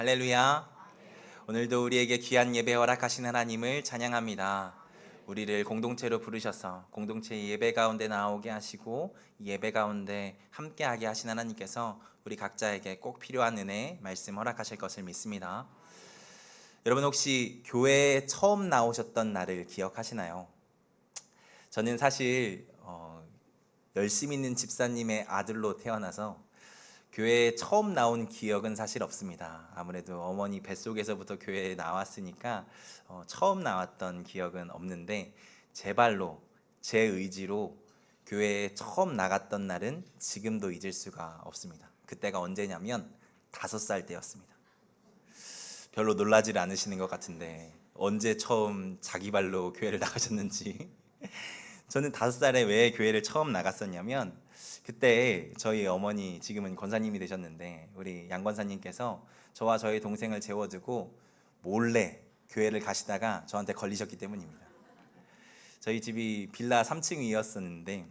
할렐루야. 오늘도 우리에게 귀한 예배 허락하신 하나님을 찬양합니다. 우리를 공동체로 부르셔서 공동체 예배 가운데 나오게 하시고 이 예배 가운데 함께하게 하신 하나님께서 우리 각자에게 꼭 필요한 은혜 말씀 허락하실 것을 믿습니다. 여러분 혹시 교회에 처음 나오셨던 날을 기억하시나요? 저는 사실 열심 있는 집사님의 아들로 태어나서 교회에 처음 나온 기억은 사실 없습니다. 아무래도 어머니 뱃속에서부터 교회에 나왔으니까 처음 나왔던 기억은 없는데 제 발로 제 의지로 교회에 처음 나갔던 날은 지금도 잊을 수가 없습니다. 그때가 언제냐면 5살 때였습니다. 별로 놀라지 않으시는 것 같은데 언제 처음 자기 발로 교회를 나가셨는지. 저는 5살에 왜 교회를 처음 나갔었냐면 그때 저희 어머니 지금은 권사님이 되셨는데 우리 양 권사님께서 저와 저희 동생을 재워두고 몰래 교회를 가시다가 저한테 걸리셨기 때문입니다. 저희 집이 빌라 3층이었었는데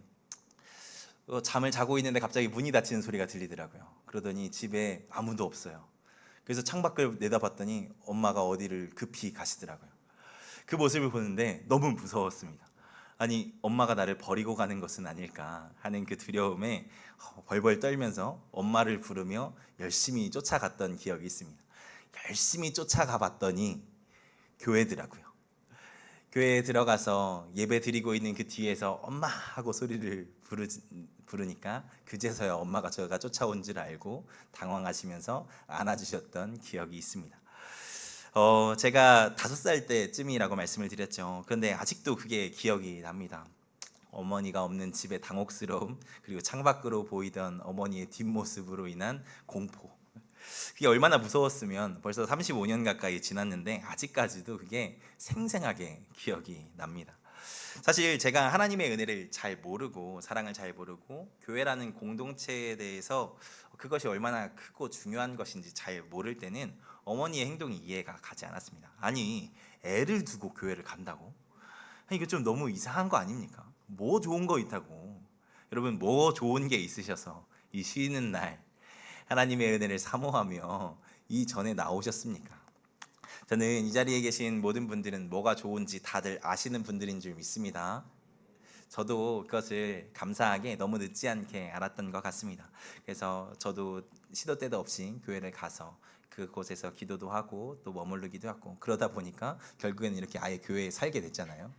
잠을 자고 있는데 갑자기 문이 닫히는 소리가 들리더라고요. 그러더니 집에 아무도 없어요. 그래서 창밖을 내다봤더니 엄마가 어디를 급히 가시더라고요. 그 모습을 보는데 너무 무서웠습니다. 아니 엄마가 나를 버리고 가는 것은 아닐까 하는 그 두려움에 벌벌 떨면서 엄마를 부르며 열심히 쫓아갔던 기억이 있습니다. 열심히 쫓아가 봤더니 교회더라고요. 교회에 들어가서 예배 드리고 있는 그 뒤에서 엄마 하고 소리를 부르니까 그제서야 엄마가 제가 쫓아온 줄 알고 당황하시면서 안아주셨던 기억이 있습니다. 제가 5살 때쯤이라고 말씀을 드렸죠. 그런데 아직도 그게 기억이 납니다. 어머니가 없는 집의 당혹스러움, 그리고 창밖으로 보이던 어머니의 뒷모습으로 인한 공포. 그게 얼마나 무서웠으면 벌써 35년 가까이 지났는데 아직까지도 그게 생생하게 기억이 납니다. 사실 제가 하나님의 은혜를 잘 모르고 사랑을 잘 모르고 교회라는 공동체에 대해서 그것이 얼마나 크고 중요한 것인지 잘 모를 때는 어머니의 행동이 이해가 가지 않았습니다. 아니 애를 두고 교회를 간다고? 이거 좀 너무 이상한 거 아닙니까? 뭐 좋은 거 있다고. 여러분 뭐 좋은 게 있으셔서 이 쉬는 날 하나님의 은혜를 사모하며 이 전에 나오셨습니까? 저는 이 자리에 계신 모든 분들은 뭐가 좋은지 다들 아시는 분들인 줄 믿습니다. 저도 그것을 감사하게 너무 늦지 않게 알았던 것 같습니다. 그래서 저도 시도 때도 없이 교회를 가서 그곳에서 기도도 하고 또 머무르기도 하고 그러다 보니까 결국에는 이렇게 아예 교회에 살게 됐잖아요.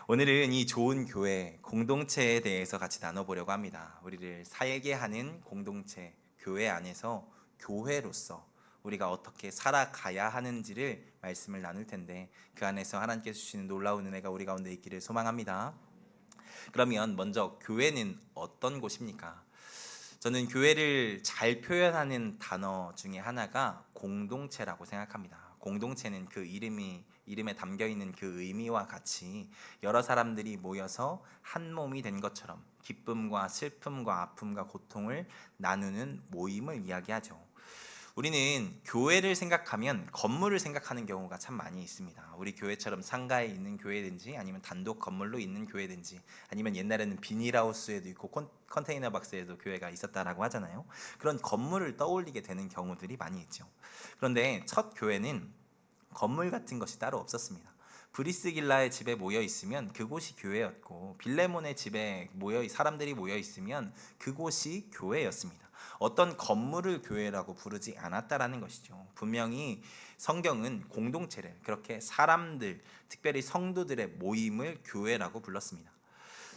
오늘은 이 좋은 교회, 공동체에 대해서 같이 나눠보려고 합니다. 우리를 살게 하는 공동체, 교회 안에서 교회로서 우리가 어떻게 살아가야 하는지를 말씀을 나눌 텐데 그 안에서 하나님께서 주시는 놀라운 은혜가 우리 가운데 있기를 소망합니다. 그러면 먼저 교회는 어떤 곳입니까? 저는 교회를 잘 표현하는 단어 중에 하나가 공동체라고 생각합니다. 공동체는 그 이름에 담겨 있는 그 의미와 같이 여러 사람들이 모여서 한 몸이 된 것처럼 기쁨과 슬픔과 아픔과 고통을 나누는 모임을 이야기하죠. 우리는 교회를 생각하면 건물을 생각하는 경우가 참 많이 있습니다. 우리 교회처럼 상가에 있는 교회든지 아니면 단독 건물로 있는 교회든지 아니면 옛날에는 비닐하우스에도 있고 컨테이너 박스에도 교회가 있었다라고 하잖아요. 그런 건물을 떠올리게 되는 경우들이 많이 있죠. 그런데 첫 교회는 건물 같은 것이 따로 없었습니다. 브리스길라의 집에 모여 있으면 그곳이 교회였고 빌레몬의 집에 사람들이 모여 있으면 그곳이 교회였습니다. 어떤 건물을 교회라고 부르지 않았다라는 것이죠. 분명히 성경은 공동체를 그렇게 사람들, 특별히 성도들의 모임을 교회라고 불렀습니다.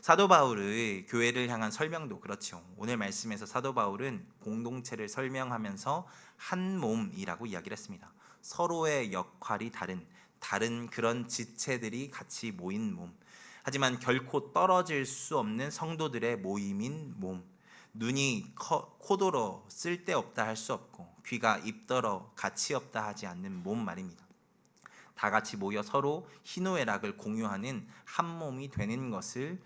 사도 바울의 교회를 향한 설명도 그렇죠. 오늘 말씀에서 사도 바울은 공동체를 설명하면서 한 몸이라고 이야기를 했습니다. 서로의 역할이 다른 그런 지체들이 같이 모인 몸. 하지만 결코 떨어질 수 없는 성도들의 모임인 몸. 눈이 코더러 쓸데없다 할 수 없고 귀가 입더러 가치 없다 하지 않는 몸 말입니다. 다 같이 모여 서로 희노애락을 공유하는 한 몸이 되는 것을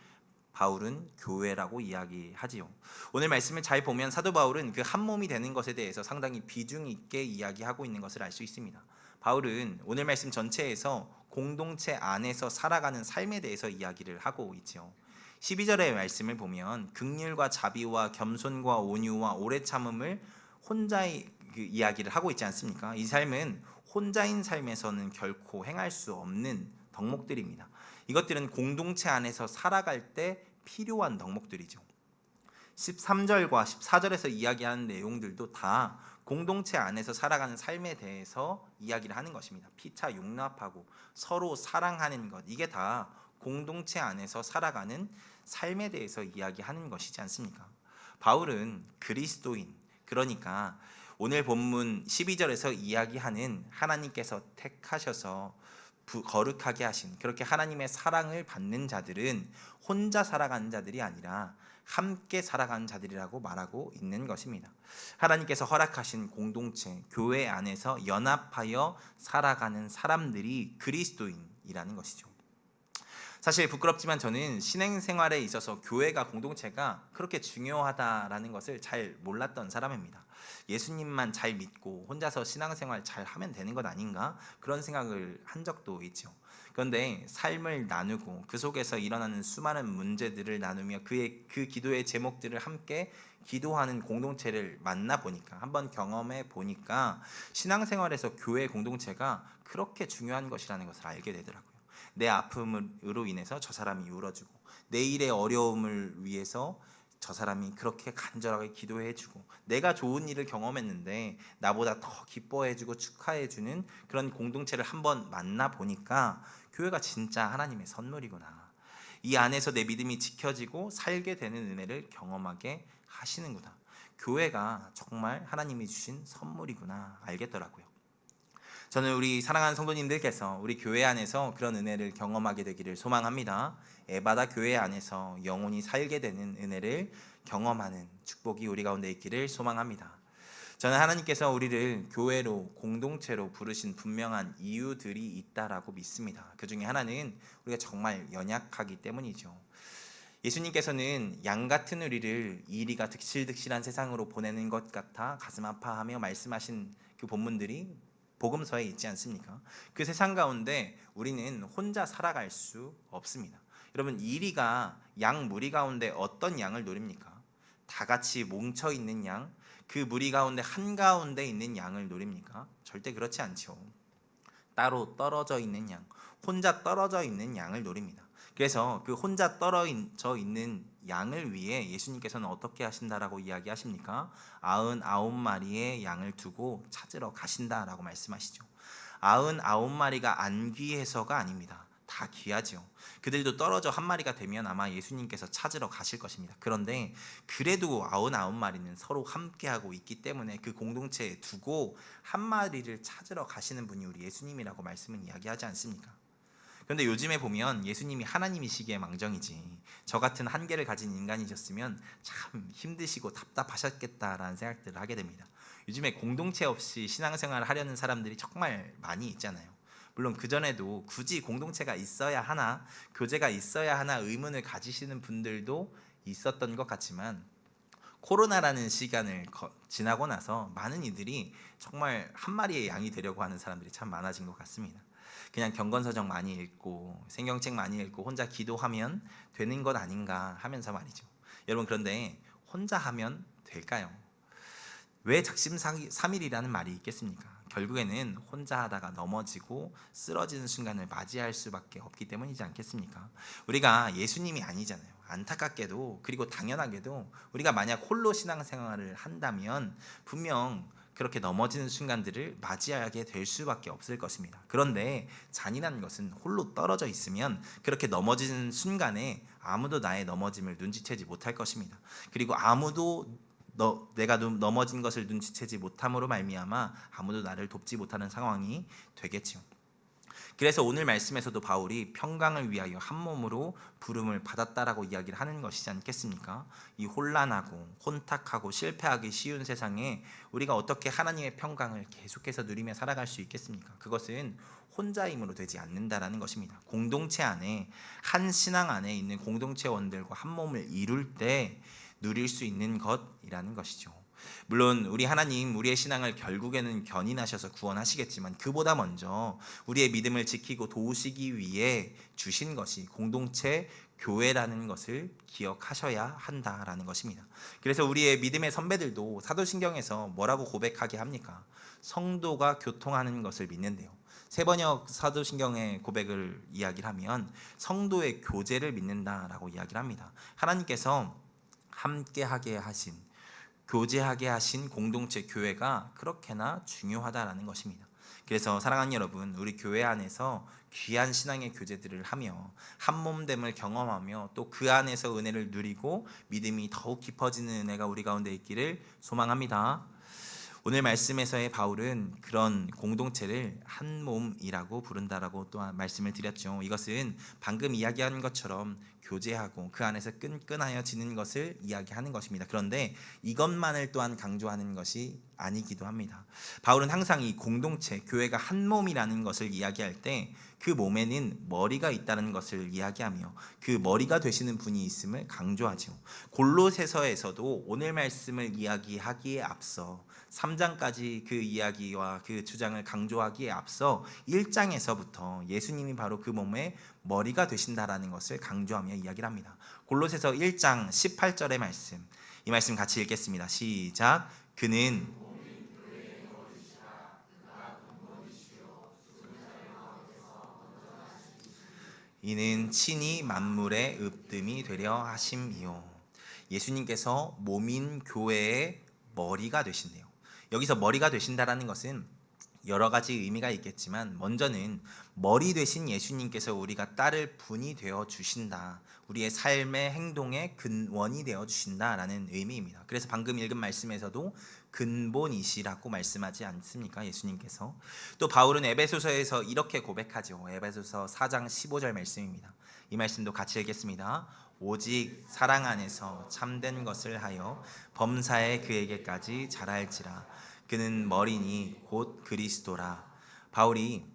바울은 교회라고 이야기하지요. 오늘 말씀을 잘 보면 사도 바울은 그 한 몸이 되는 것에 대해서 상당히 비중 있게 이야기하고 있는 것을 알 수 있습니다. 바울은 오늘 말씀 전체에서 공동체 안에서 살아가는 삶에 대해서 이야기를 하고 있죠. 12절의 말씀을 보면 긍휼과 자비와 겸손과 온유와 오래 참음을 그 이야기를 하고 있지 않습니까? 이 삶은 혼자인 삶에서는 결코 행할 수 없는 덕목들입니다. 이것들은 공동체 안에서 살아갈 때 필요한 덕목들이죠. 13절과 14절에서 이야기하는 내용들도 다 공동체 안에서 살아가는 삶에 대해서 이야기를 하는 것입니다. 피차 용납하고 서로 사랑하는 것, 이게 다 공동체 안에서 살아가는 삶에 대해서 이야기하는 것이지 않습니까? 바울은 그리스도인, 그러니까 오늘 본문 12절에서 이야기하는 하나님께서 택하셔서 거룩하게 하신, 그렇게 하나님의 사랑을 받는 자들은 혼자 살아가는 자들이 아니라 함께 살아가는 자들이라고 말하고 있는 것입니다. 하나님께서 허락하신 공동체, 교회 안에서 연합하여 살아가는 사람들이 그리스도인이라는 것이죠. 사실 부끄럽지만 저는 신앙생활에 있어서 교회가, 공동체가 그렇게 중요하다라는 것을 잘 몰랐던 사람입니다. 예수님만 잘 믿고 혼자서 신앙생활 잘 하면 되는 것 아닌가, 그런 생각을 한 적도 있죠. 그런데 삶을 나누고 그 속에서 일어나는 수많은 문제들을 나누며 그 기도의 제목들을 함께 기도하는 공동체를 만나 보니까, 한번 경험해 보니까 신앙생활에서 교회 공동체가 그렇게 중요한 것이라는 것을 알게 되더라고요. 내 아픔으로 인해서 저 사람이 울어주고, 내일의 어려움을 위해서 저 사람이 그렇게 간절하게 기도해주고, 내가 좋은 일을 경험했는데 나보다 더 기뻐해주고 축하해주는 그런 공동체를 한번 만나보니까 교회가 진짜 하나님의 선물이구나, 이 안에서 내 믿음이 지켜지고 살게 되는 은혜를 경험하게 하시는구나, 교회가 정말 하나님이 주신 선물이구나 알겠더라고요. 저는 우리 사랑하는 성도님들께서 우리 교회 안에서 그런 은혜를 경험하게 되기를 소망합니다. 에바다 교회 안에서 영혼이 살게 되는 은혜를 경험하는 축복이 우리 가운데 있기를 소망합니다. 저는 하나님께서 우리를 교회로, 공동체로 부르신 분명한 이유들이 있다라고 믿습니다. 그 중에 하나는 우리가 정말 연약하기 때문이죠. 예수님께서는 양 같은 우리를 이리가 득실득실한 세상으로 보내는 것 같아 가슴 아파하며 말씀하신 그 본문들이 복음서에 있지 않습니까? 그 세상 가운데 우리는 혼자 살아갈 수 없습니다. 여러분, 이리가 양 무리 가운데 어떤 양을 노립니까? 다 같이 뭉쳐 있는 양, 그 무리 가운데 한가운데 있는 양을 노립니까? 절대 그렇지 않죠. 따로 떨어져 있는 양, 혼자 떨어져 있는 양을 노립니다. 그래서 그 혼자 떨어져 있는 양을 위해 예수님께서는 어떻게 하신다라고 이야기하십니까? 99마리의 양을 두고 찾으러 가신다라고 말씀하시죠. 99마리가 안 귀해서가 아닙니다. 다 귀하죠. 그들도 떨어져 한 마리가 되면 아마 예수님께서 찾으러 가실 것입니다. 그런데 그래도 99마리는 서로 함께하고 있기 때문에 그 공동체에 두고 한 마리를 찾으러 가시는 분이 우리 예수님이라고 말씀은 이야기하지 않습니까? 그런데 요즘에 보면 예수님이 하나님이시기에 망정이지, 저 같은 한계를 가진 인간이셨으면 참 힘드시고 답답하셨겠다라는 생각들을 하게 됩니다. 요즘에 공동체 없이 신앙생활을 하려는 사람들이 정말 많이 있잖아요. 물론 그전에도 굳이 공동체가 있어야 하나, 교제가 있어야 하나 의문을 가지시는 분들도 있었던 것 같지만, 코로나라는 시간을 지나고 나서 많은 이들이 정말 한 마리의 양이 되려고 하는 사람들이 참 많아진 것 같습니다. 그냥 경건서적 많이 읽고 성경책 많이 읽고 혼자 기도하면 되는 것 아닌가 하면서 말이죠. 여러분, 그런데 혼자 하면 될까요? 왜 작심삼일이라는 말이 있겠습니까? 결국에는 혼자 하다가 넘어지고 쓰러지는 순간을 맞이할 수밖에 없기 때문이지 않겠습니까? 우리가 예수님이 아니잖아요. 안타깝게도, 그리고 당연하게도 우리가 만약 홀로 신앙생활을 한다면 분명 그렇게 넘어지는 순간들을 맞이하게 될 수밖에 없을 것입니다. 그런데 잔인한 것은 홀로 떨어져 있으면 그렇게 넘어지는 순간에 아무도 나의 넘어짐을 눈치채지 못할 것입니다. 그리고 아무도 내가 넘어진 것을 눈치채지 못함으로 말미암아 아무도 나를 돕지 못하는 상황이 되겠지요. 그래서 오늘 말씀에서도 바울이 평강을 위하여 한 몸으로 부름을 받았다라고 이야기를 하는 것이지 않겠습니까? 이 혼란하고 혼탁하고 실패하기 쉬운 세상에 우리가 어떻게 하나님의 평강을 계속해서 누리며 살아갈 수 있겠습니까? 그것은 혼자 힘으로 되지 않는다라는 것입니다. 공동체 안에, 한 신앙 안에 있는 공동체원들과 한 몸을 이룰 때 누릴 수 있는 것이라는 것이죠. 물론 우리 하나님, 우리의 신앙을 결국에는 견인하셔서 구원하시겠지만 그보다 먼저 우리의 믿음을 지키고 도우시기 위해 주신 것이 공동체, 교회라는 것을 기억하셔야 한다라는 것입니다. 그래서 우리의 믿음의 선배들도 사도신경에서 뭐라고 고백하게 합니까? 성도가 교통하는 것을 믿는데요. 세번역 사도신경의 고백을 이야기를 하면 성도의 교제를 믿는다라고 이야기를 합니다. 하나님께서 함께하게 하신, 교제하게 하신 공동체 교회가 그렇게나 중요하다라는 것입니다. 그래서 사랑하는 여러분, 우리 교회 안에서 귀한 신앙의 교제들을 하며 한몸됨을 경험하며 또 그 안에서 은혜를 누리고 믿음이 더욱 깊어지는 은혜가 우리 가운데 있기를 소망합니다. 오늘 말씀에서의 바울은 그런 공동체를 한 몸이라고 부른다라고 또한 말씀을 드렸죠. 이것은 방금 이야기한 것처럼 교제하고 그 안에서 끈끈하여 지는 것을 이야기하는 것입니다. 그런데 이것만을 또한 강조하는 것이 아니기도 합니다. 바울은 항상 이 공동체, 교회가 한 몸이라는 것을 이야기할 때 그 몸에는 머리가 있다는 것을 이야기하며 그 머리가 되시는 분이 있음을 강조하죠. 골로새서에서도 오늘 말씀을 이야기하기에 앞서 3장까지 그 이야기와 그 주장을 강조하기에 앞서 1장에서부터 예수님이 바로 그 몸의 머리가 되신다라는 것을 강조하며 이야기를 합니다. 골로새서 1장 18절의 말씀, 이 말씀 같이 읽겠습니다. 시작. 그는 이는 친히 만물의 으뜸이 되려 하심이요. 예수님께서 몸인 교회의 머리가 되신대요. 여기서 머리가 되신다라는 것은 여러 가지 의미가 있겠지만 먼저는 머리 되신 예수님께서 우리가 따를 분이 되어 주신다. 우리의 삶의 행동의 근원이 되어 주신다라는 의미입니다. 그래서 방금 읽은 말씀에서도 근본이시라고 말씀하지 않습니까? 예수님께서. 또 바울은 에베소서에서 이렇게 고백하죠. 에베소서 4장 15절 말씀입니다. 이 말씀도 같이 읽겠습니다. 오직 사랑 안에서 참된 것을 하여 범사에 그에게까지 자랄지라. 그는 머리니 곧 그리스도라. 바울이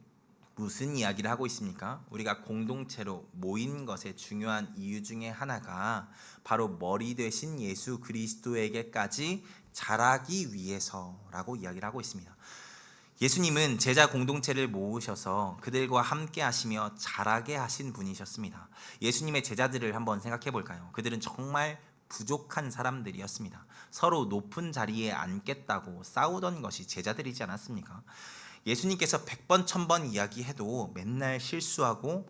무슨 이야기를 하고 있습니까? 우리가 공동체로 모인 것의 중요한 이유 중에 하나가 바로 머리 되신 예수 그리스도에게까지 자라기 위해서라고 이야기를 하고 있습니다. 예수님은 제자 공동체를 모으셔서 그들과 함께 하시며 자라게 하신 분이셨습니다. 예수님의 제자들을 한번 생각해 볼까요? 그들은 정말 부족한 사람들이었습니다. 서로 높은 자리에 앉겠다고 싸우던 것이 제자들이지 않았습니까? 예수님께서 100번 1000번 이야기해도 맨날 실수하고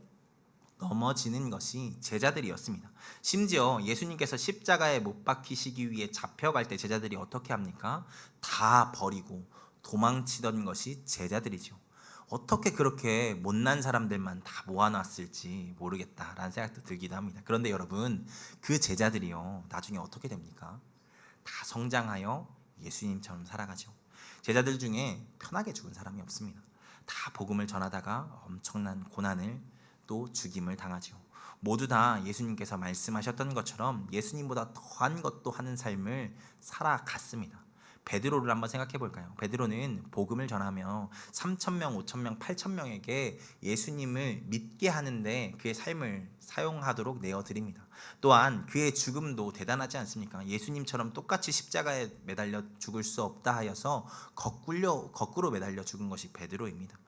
넘어지는 것이 제자들이었습니다. 심지어 예수님께서 십자가에 못 박히시기 위해 잡혀갈 때 제자들이 어떻게 합니까? 다 버리고 도망치던 것이 제자들이죠. 어떻게 그렇게 못난 사람들만 다 모아놨을지 모르겠다라는 생각도 들기도 합니다. 그런데 여러분, 그 제자들이요, 나중에 어떻게 됩니까? 다 성장하여 예수님처럼 살아가죠. 제자들 중에 편하게 죽은 사람이 없습니다. 다 복음을 전하다가 엄청난 고난을 또 죽임을 당하죠. 모두 다 예수님께서 말씀하셨던 것처럼 예수님보다 더한 것도 하는 삶을 살아갔습니다. 베드로를 한번 생각해 볼까요? 베드로는 복음을 전하며 3,000명, 5,000명, 8,000명에게 예수님을 믿게 하는데 그의 삶을 사용하도록 내어드립니다. 또한 그의 죽음도 대단하지 않습니까? 예수님처럼 똑같이 십자가에 매달려 죽을 수 없다 하여서 거꾸로 매달려 죽은 것이 베드로입니다.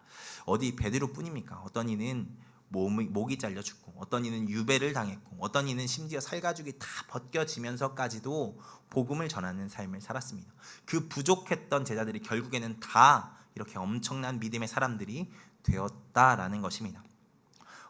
어디 베드로뿐입니까? 어떤 이는 목이 잘려 죽고, 어떤 이는 유배를 당했고, 어떤 이는 심지어 살가죽이 다 벗겨지면서까지도 복음을 전하는 삶을 살았습니다. 그 부족했던 제자들이 결국에는 다 이렇게 엄청난 믿음의 사람들이 되었다라는 것입니다.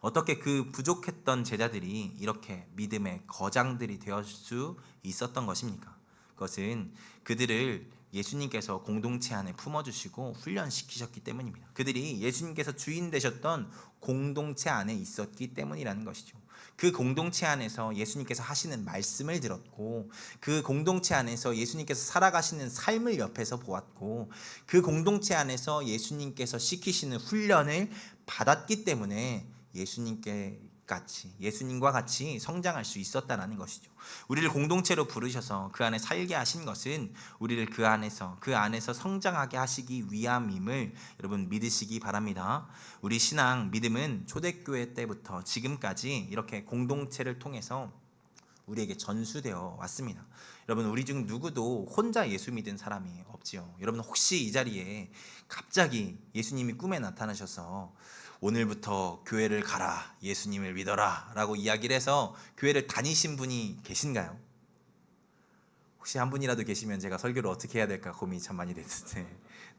어떻게 그 부족했던 제자들이 이렇게 믿음의 거장들이 되었을 수 있었던 것입니까? 그것은 그들을 예수님께서 공동체 안에 품어주시고 훈련시키셨기 때문입니다. 그들이 예수님께서 주인 되셨던 공동체 안에 있었기 때문이라는 것이죠. 그 공동체 안에서 예수님께서 하시는 말씀을 들었고, 그 공동체 안에서 예수님께서 살아가시는 삶을 옆에서 보았고, 그 공동체 안에서 예수님께서 시키시는 훈련을 받았기 때문에 예수님과 같이 성장할 수 있었다는 것이죠. 우리를 공동체로 부르셔서 그 안에 살게 하신 것은 우리를 그 안에서 성장하게 하시기 위함임을 여러분 믿으시기 바랍니다. 우리 신앙 믿음은 초대교회 때부터 지금까지 이렇게 공동체를 통해서 우리에게 전수되어 왔습니다. 여러분, 우리 중 누구도 혼자 예수 믿은 사람이 없지요. 여러분, 혹시 이 자리에 갑자기 예수님이 꿈에 나타나셔서 오늘부터 교회를 가라, 예수님을 믿어라 라고 이야기를 해서 교회를 다니신 분이 계신가요? 혹시 한 분이라도 계시면 제가 설교를 어떻게 해야 될까 고민이 참 많이 됐는데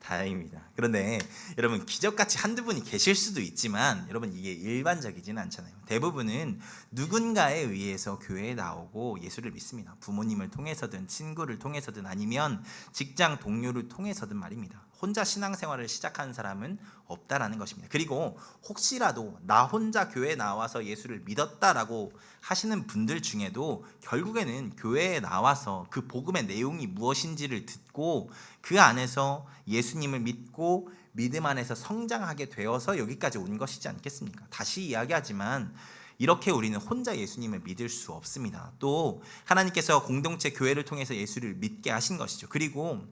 다행입니다. 그런데 여러분, 기적같이 한두 분이 계실 수도 있지만 여러분, 이게 일반적이지는 않잖아요. 대부분은 누군가에 의해서 교회에 나오고 예수를 믿습니다. 부모님을 통해서든 친구를 통해서든 아니면 직장 동료를 통해서든 말입니다. 혼자 신앙생활을 시작하는 사람은 없다라는 것입니다. 그리고 혹시라도 나 혼자 교회에 나와서 예수를 믿었다라고 하시는 분들 중에도 결국에는 교회에 나와서 그 복음의 내용이 무엇인지를 듣고 그 안에서 예수님을 믿고 믿음 안에서 성장하게 되어서 여기까지 온 것이지 않겠습니까? 다시 이야기하지만 이렇게 우리는 혼자 예수님을 믿을 수 없습니다. 또 하나님께서 공동체 교회를 통해서 예수를 믿게 하신 것이죠. 그리고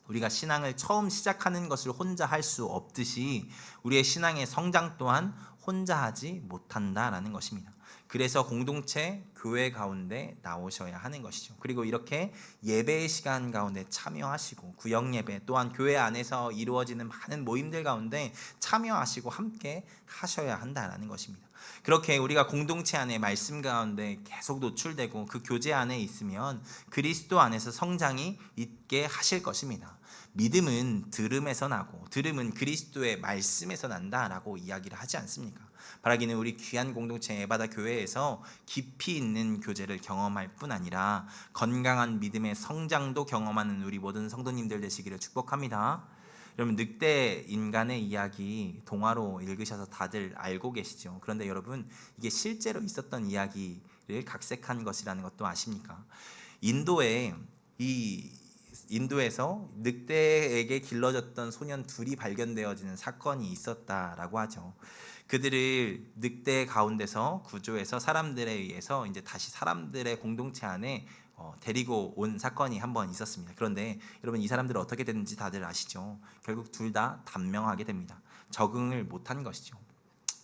우리가 신앙을 처음 시작하는 것을 혼자 할 수 없듯이 우리의 신앙의 성장 또한 혼자 하지 못한다라는 것입니다. 그래서 공동체 교회 가운데 나오셔야 하는 것이죠. 그리고 이렇게 예배의 시간 가운데 참여하시고 구역 예배 또한 교회 안에서 이루어지는 많은 모임들 가운데 참여하시고 함께 하셔야 한다라는 것입니다. 그렇게 우리가 공동체 안에 말씀 가운데 계속 노출되고 그 교제 안에 있으면 그리스도 안에서 성장이 있게 하실 것입니다. 믿음은 들음에서 나고 들음은 그리스도의 말씀에서 난다라고 이야기를 하지 않습니까? 바라기는 우리 귀한 공동체 에바다 교회에서 깊이 있는 교제를 경험할 뿐 아니라 건강한 믿음의 성장도 경험하는 우리 모든 성도님들 되시기를 축복합니다. 여러분, 늑대 인간의 이야기 동화로 읽으셔서 다들 알고 계시죠? 그런데 여러분, 이게 실제로 있었던 이야기를 각색한 것이라는 것도 아십니까? 인도에서 늑대에게 길러졌던 소년 둘이 발견되어지는 사건이 있었다라고 하죠. 그들을 늑대 가운데서 구조해서 사람들에 의해서 이제 다시 사람들의 공동체 안에 데리고 온 사건이 한번 있었습니다. 그런데 여러분, 이 사람들은 어떻게 됐는지 다들 아시죠? 결국 둘 다 단명하게 됩니다. 적응을 못한 것이죠.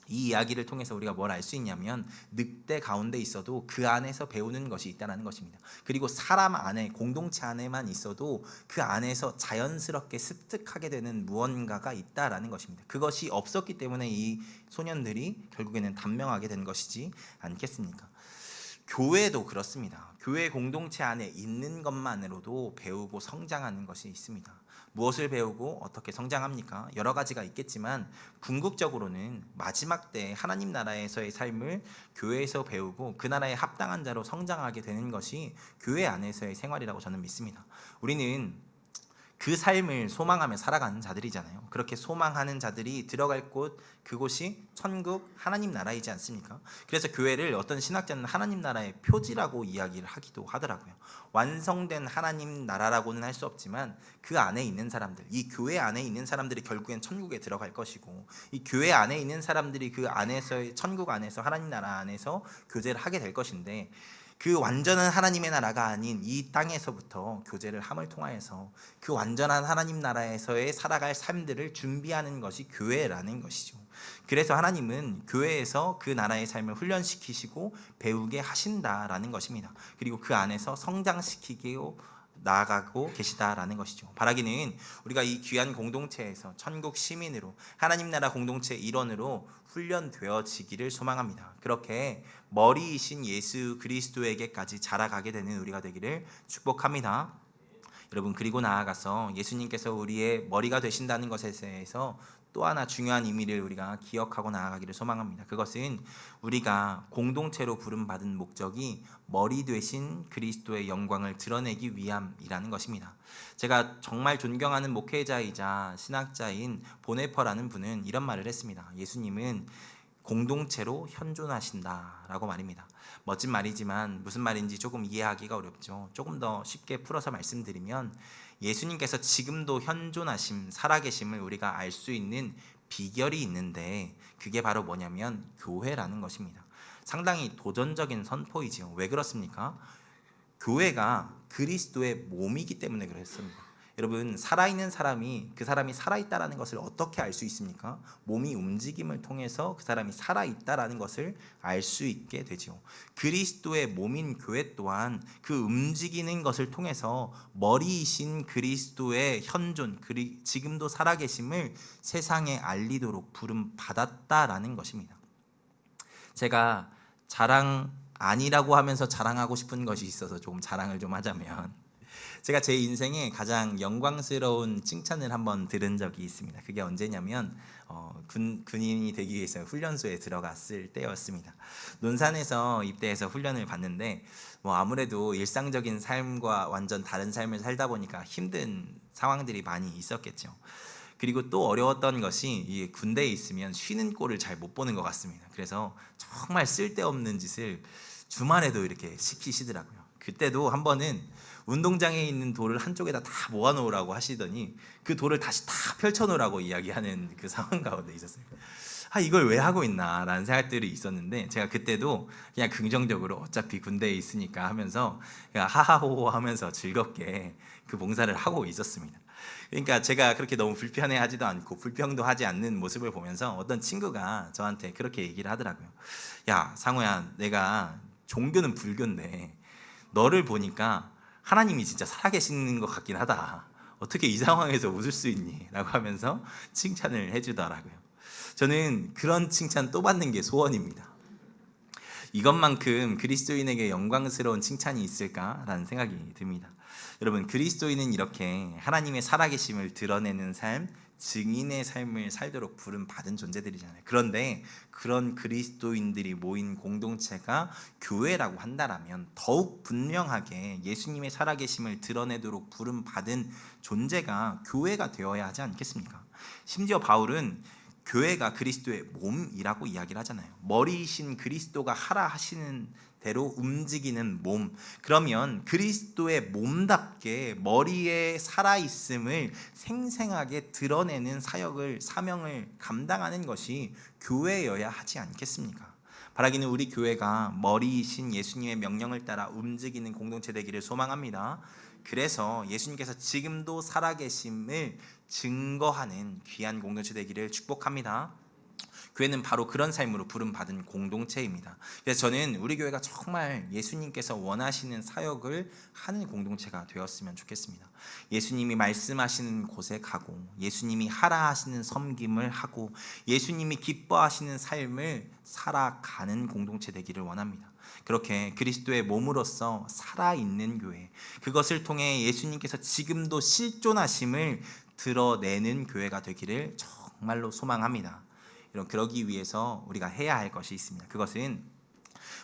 이 이야기를 통해서 우리가 뭘 알 수 있냐면 늑대 가운데 있어도 그 안에서 배우는 것이 있다는 것입니다. 그리고 사람 안에 공동체 안에만 있어도 그 안에서 자연스럽게 습득하게 되는 무언가가 있다라는 것입니다. 그것이 없었기 때문에 이 소년들이 결국에는 단명하게 된 것이지 않겠습니까? 교회도 그렇습니다. 교회 공동체 안에 있는 것만으로도 배우고 성장하는 것이 있습니다. 무엇을 배우고 어떻게 성장합니까? 여러 가지가 있겠지만 궁극적으로는 마지막 때 하나님 나라에서의 삶을 교회에서 배우고 그 나라에 합당한 자로 성장하게 되는 것이 교회 안에서의 생활이라고 저는 믿습니다. 우리는 그 삶을 소망하며 살아가는 자들이잖아요. 그렇게 소망하는 자들이 들어갈 곳, 그곳이 천국 하나님 나라이지 않습니까? 그래서 교회를 어떤 신학자는 하나님 나라의 표지라고 이야기를 하기도 하더라고요. 완성된 하나님 나라라고는 할 수 없지만 그 안에 있는 사람들, 이 교회 안에 있는 사람들이 결국엔 천국에 들어갈 것이고, 이 교회 안에 있는 사람들이 그 안에서의 천국 안에서 하나님 나라 안에서 교제를 하게 될 것인데, 그 완전한 하나님의 나라가 아닌 이 땅에서부터 교제를 함을 통하여서 그 완전한 하나님 나라에서의 살아갈 삶들을 준비하는 것이 교회라는 것이죠. 그래서 하나님은 교회에서 그 나라의 삶을 훈련시키시고 배우게 하신다라는 것입니다. 그리고 그 안에서 성장시키고 나아가고 계시다라는 것이죠. 바라기는 우리가 이 귀한 공동체에서 천국 시민으로 하나님 나라 공동체 일원으로 훈련되어지기를 소망합니다. 그렇게 머리이신 예수 그리스도에게까지 자라가게 되는 우리가 되기를 축복합니다. 여러분, 그리고 나아가서 예수님께서 우리의 머리가 되신다는 것에 대해서 또 하나 중요한 의미를 우리가 기억하고 나아가기를 소망합니다. 그것은 우리가 공동체로 부름받은 목적이 머리 되신 그리스도의 영광을 드러내기 위함이라는 것입니다. 제가 정말 존경하는 목회자이자 신학자인 보네퍼라는 분은 이런 말을 했습니다. 예수님은 공동체로 현존하신다라고 말입니다. 멋진 말이지만 무슨 말인지 조금 이해하기가 어렵죠. 조금 더 쉽게 풀어서 말씀드리면 예수님께서 지금도 현존하심, 살아계심을 우리가 알 수 있는 비결이 있는데 그게 바로 뭐냐면 교회라는 것입니다. 상당히 도전적인 선포이지요. 왜 그렇습니까? 교회가 그리스도의 몸이기 때문에 그렇습니다. 여러분, 살아있는 사람이 그 사람이 살아있다라는 것을 어떻게 알 수 있습니까? 몸이 움직임을 통해서 그 사람이 살아있다라는 것을 알 수 있게 되죠. 그리스도의 몸인 교회 또한 그 움직이는 것을 통해서 머리이신 그리스도의 현존, 지금도 살아계심을 세상에 알리도록 부름 받았다라는 것입니다. 제가 자랑 아니라고 하면서 자랑하고 싶은 것이 있어서 조금 자랑을 좀 하자면, 제가 제 인생에 가장 영광스러운 칭찬을 한번 들은 적이 있습니다. 그게 언제냐면 군인이 되기 위해서 훈련소에 들어갔을 때였습니다. 논산에서 입대해서 훈련을 받는데 아무래도 일상적인 삶과 완전 다른 삶을 살다 보니까 힘든 상황들이 많이 있었겠죠. 그리고 또 어려웠던 것이 이 군대에 있으면 쉬는 꼴을 잘 못 보는 것 같습니다. 그래서 정말 쓸데없는 짓을 주말에도 이렇게 시키시더라고요. 그때도 한 번은 운동장에 있는 돌을 한쪽에다 다 모아놓으라고 하시더니 그 돌을 다시 다 펼쳐놓으라고 이야기하는 그 상황 가운데 있었어요. 이걸 왜 하고 있나 라는 생각들이 있었는데, 제가 그때도 그냥 긍정적으로 어차피 군대에 있으니까 하면서 그냥 하하호호 하면서 즐겁게 그 봉사를 하고 있었습니다. 그러니까 제가 그렇게 너무 불편해하지도 않고 불평도 하지 않는 모습을 보면서 어떤 친구가 저한테 그렇게 얘기를 하더라고요. 야, 상호야, 내가 종교는 불교인데 너를 보니까 하나님이 진짜 살아계시는 것 같긴 하다. 어떻게 이 상황에서 웃을 수 있니? 라고 하면서 칭찬을 해주더라고요. 저는 그런 칭찬 또 받는 게 소원입니다. 이것만큼 그리스도인에게 영광스러운 칭찬이 있을까라는 생각이 듭니다. 여러분, 그리스도인은 이렇게 하나님의 살아계심을 드러내는 삶, 증인의 삶을 살도록 부름 받은 존재들이잖아요. 그런데 그런 그리스도인들이 모인 공동체가 교회라고 한다라면 더욱 분명하게 예수님의 살아계심을 드러내도록 부름 받은 존재가 교회가 되어야 하지 않겠습니까? 심지어 바울은 교회가 그리스도의 몸이라고 이야기를 하잖아요. 머리이신 그리스도가 하라 하시는 대로 움직이는 몸. 그러면 그리스도의 몸답게 머리에 살아있음을 생생하게 드러내는 사명을 감당하는 것이 교회여야 하지 않겠습니까? 바라기는 우리 교회가 머리이신 예수님의 명령을 따라 움직이는 공동체 되기를 소망합니다. 그래서 예수님께서 지금도 살아계심을 증거하는 귀한 공동체 되기를 축복합니다. 교회는 바로 그런 삶으로 부름받은 공동체입니다. 그래서 저는 우리 교회가 정말 예수님께서 원하시는 사역을 하는 공동체가 되었으면 좋겠습니다. 예수님이 말씀하시는 곳에 가고, 예수님이 하라 하시는 섬김을 하고, 예수님이 기뻐하시는 삶을 살아가는 공동체 되기를 원합니다. 그렇게 그리스도의 몸으로서 살아있는 교회, 그것을 통해 예수님께서 지금도 실존하심을 드러내는 교회가 되기를 정말로 소망합니다. 그러기 위해서 우리가 해야 할 것이 있습니다. 그것은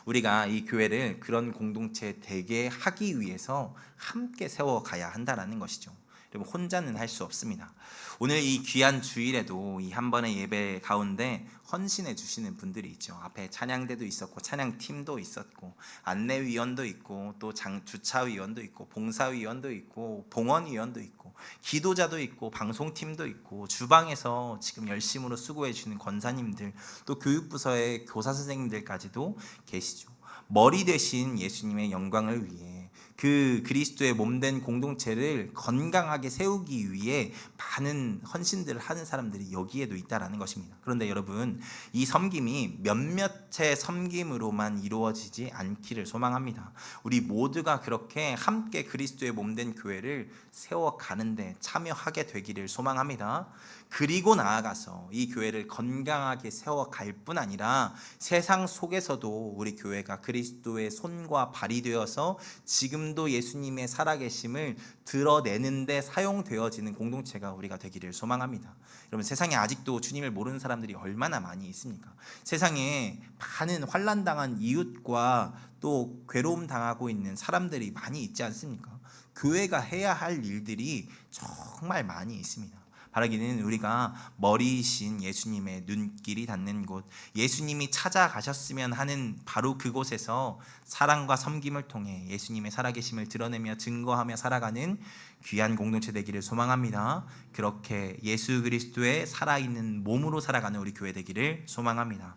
우리가 이 교회를 그런 공동체 되게 하기 위해서 함께 세워가야 한다는 것이죠. 여러분, 혼자는 할 수 없습니다. 오늘 이 귀한 주일에도 이 한 번의 예배 가운데 헌신해 주시는 분들이 있죠. 앞에 찬양대도 있었고, 찬양팀도 있었고, 안내위원도 있고, 또 주차위원도 있고, 봉사위원도 있고, 봉헌위원도 있고, 기도자도 있고, 방송팀도 있고, 주방에서 지금 열심으로 수고해 주시는 권사님들, 또 교육부서의 교사 선생님들까지도 계시죠. 머리 되신 예수님의 영광을 위해 그 그리스도의 몸된 공동체를 건강하게 세우기 위해 많은 헌신들을 하는 사람들이 여기에도 있다라는 것입니다. 그런데 여러분, 이 섬김이 몇몇의 섬김으로만 이루어지지 않기를 소망합니다. 우리 모두가 그렇게 함께 그리스도의 몸된 교회를 세워가는데 참여하게 되기를 소망합니다. 그리고 나아가서 이 교회를 건강하게 세워갈 뿐 아니라 세상 속에서도 우리 교회가 그리스도의 손과 발이 되어서 지금도 예수님의 살아계심을 드러내는데 사용되어지는 공동체가 우리가 되기를 소망합니다. 여러분, 세상에 아직도 주님을 모르는 사람들이 얼마나 많이 있습니까? 세상에 많은 환난당한 이웃과 또 괴로움 당하고 있는 사람들이 많이 있지 않습니까? 교회가 해야 할 일들이 정말 많이 있습니다. 바라기는 우리가 머리이신 예수님의 눈길이 닿는 곳, 예수님이 찾아가셨으면 하는 바로 그곳에서 사랑과 섬김을 통해 예수님의 살아계심을 드러내며 증거하며 살아가는 귀한 공동체 되기를 소망합니다. 그렇게 예수 그리스도의 살아있는 몸으로 살아가는 우리 교회 되기를 소망합니다.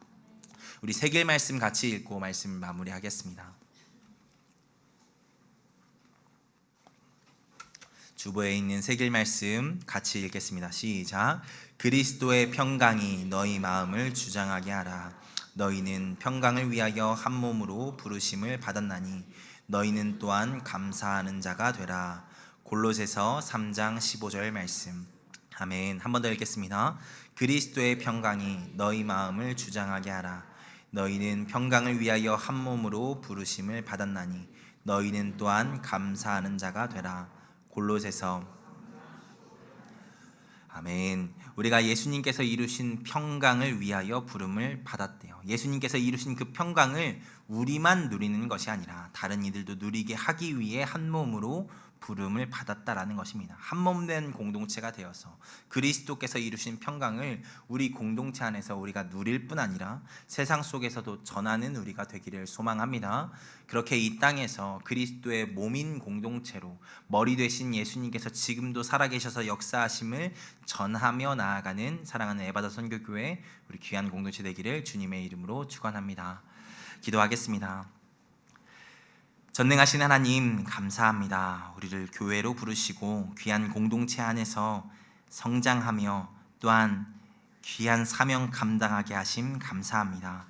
우리 세계 말씀 같이 읽고 말씀 마무리하겠습니다. 주보에 있는 새길 말씀 같이 읽겠습니다. 시작. 그리스도의 평강이 너희 마음을 주장하게 하라. 너희는 평강을 위하여 한 몸으로 부르심을 받았나니 너희는 또한 감사하는 자가 되라. 골로새서 3장 15절 말씀. 아멘. 한 번 더 읽겠습니다. 그리스도의 평강이 너희 마음을 주장하게 하라. 너희는 평강을 위하여 한 몸으로 부르심을 받았나니 너희는 또한 감사하는 자가 되라. 골로새서. 아멘. 우리가 예수님께서 이루신 평강을 위하여 부름을 받았대요. 예수님께서 이루신 그 평강을 우리만 누리는 것이 아니라 다른 이들도 누리게 하기 위해 한 몸으로 부름을 받았다라는 것입니다. 한 몸 된 공동체가 되어서 그리스도께서 이루신 평강을 우리 공동체 안에서 우리가 누릴 뿐 아니라 세상 속에서도 전하는 우리가 되기를 소망합니다. 그렇게 이 땅에서 그리스도의 몸인 공동체로 머리 되신 예수님께서 지금도 살아계셔서 역사하심을 전하며 나아가는 사랑하는 에바다 선교교회 우리 귀한 공동체 되기를 주님의 이름으로 축원합니다. 기도하겠습니다. 전능하신 하나님 감사합니다. 우리를 교회로 부르시고 귀한 공동체 안에서 성장하며 또한 귀한 사명 감당하게 하심 감사합니다.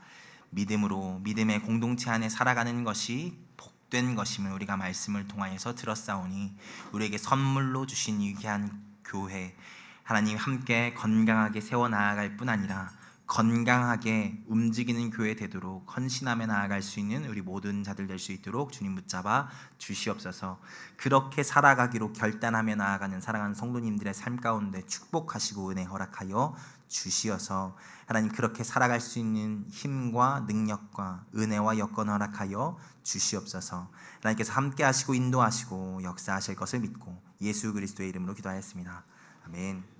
믿음으로 믿음의 공동체 안에 살아가는 것이 복된 것임을 우리가 말씀을 통하여서 들었사오니 우리에게 선물로 주신 이 귀한 교회 하나님 함께 건강하게 세워나가갈 뿐 아니라 건강하게 움직이는 교회 되도록 헌신하며 나아갈 수 있는 우리 모든 자들 될 수 있도록 주님 붙잡아 주시옵소서. 그렇게 살아가기로 결단하며 나아가는 사랑하는 성도님들의 삶 가운데 축복하시고 은혜 허락하여 주시어서 하나님 그렇게 살아갈 수 있는 힘과 능력과 은혜와 여건 허락하여 주시옵소서. 하나님께서 함께 하시고 인도하시고 역사하실 것을 믿고 예수 그리스도의 이름으로 기도하였습니다. 아멘.